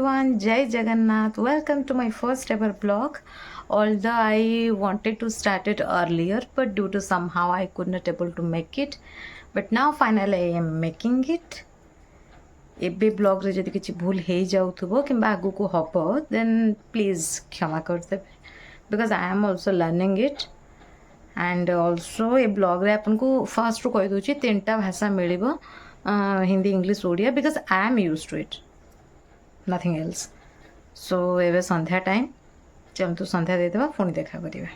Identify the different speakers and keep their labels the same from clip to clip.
Speaker 1: everyone, Jai Jagannath. Welcome to my first ever vlog. Although I wanted to start it earlier, but due to somehow I could not able to make it. But now finally I am making it. ଏବେ ବ୍ଲଗ୍ରେ ଯଦି କିଛି ଭୁଲ ହେଇଯାଉଥିବ କିମ୍ବା ଆଗକୁ ହେବ ଦେନ୍ please କ୍ଷମା କରିଦେବେ because I am also learning it and also a ବ୍ଲଗ୍ରେ ଆପଣଙ୍କୁ ଫାର୍ଷ୍ଟରୁ କହିଦେଉଛି ତିନିଟା ଭାଷା ମିଳିବ Hindi English Odia because I am used to it nothing else so ଏବେ ସନ୍ଧ୍ୟା ଟାଇମ୍ ଚାଲନ୍ତୁ ସନ୍ଧ୍ୟା ଦେଇଦେବା ପୁଣି ଦେଖା କରିବା।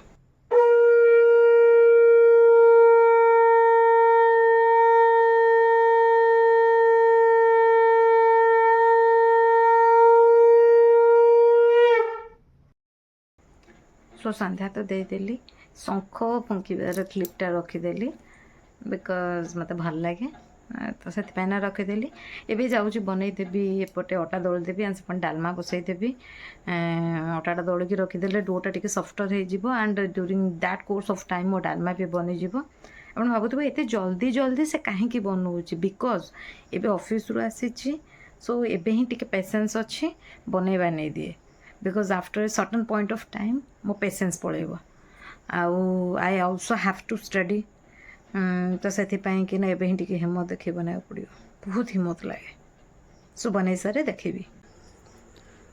Speaker 1: सो संध्या तो देदेली शंख फुंकार क्लिपटा रखीदेली बिकज मत भल लगे तो से रखीदेली एवं जाऊँगी बनईदेवी एपटे अटा दलिदेवी एंड से डालमा बसईदेवी अटाटा दलिकी रखीदे डोटा टी सफ्टर हो and during that course of time मो डालमा भी बनीज आप भावुवे एत जल्दी जल्दी से कहीं बनाऊँच बिकज एबे ऑफिस रु आसी सो एबे ही टिके पेशेंस अच्छी बनैबा नहीं दिए because after a certain point of time मो पेशेंस पड़ेब I also have to study तो से कि ना एबे ही हिम्मत देखिए बनाया पड़ो बहुत हिम्मत लगे सो बन सारे देखी।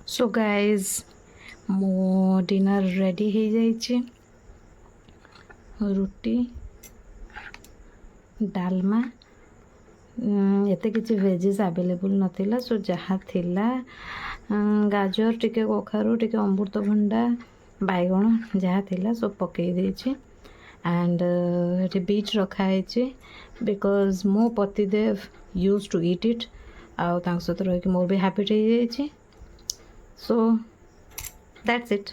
Speaker 1: सो गाइज मो डिनर रेडी हो जाइए रुटी डालमा एते किसी वेजेस अवेलेबल नाला सो जहाँ थिला गाजर टिके कखारू टिके अमृतभंडा बैगण जहाँ थिला सब पकई देछि एंड ये बीट रखाई बिकज मो पतिदेव यूज टू ईट इट आउ सहित रही मोर भी हैबिट हो जाइए so that's it.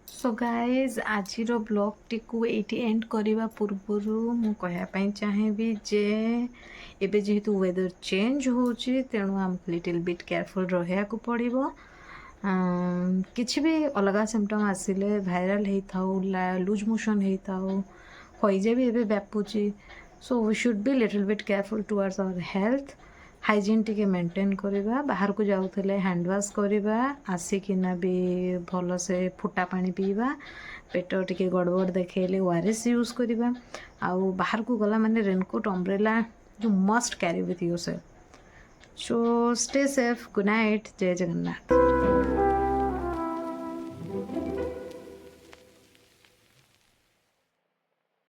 Speaker 1: So guys आज ब्लॉग टी को एटी एंड करने पूर्वर मु कहवाई चाहिए जे एबे जेहेतु वेदर चेंज होची तेणु आमको लिटिल बिट केयरफुल रहा पड़ो किसी भी अलग सिम्पटम आसिले भाइराल होता लूज मोशन होता हईजा भी एबे व्यापुची so we should be little bit careful towards our health hygiene टी मेंटेन करवा बाहर को जाऊे हैंड वाश करवा आसिकिना भी भल से फुटा पानी पीवा पेट टी गड़बड़ देखले ओआरएस यूज करवा आउ बाहर को गला माने raincoat umbrella you must carry with your self so stay safe good night जय जगन्नाथ।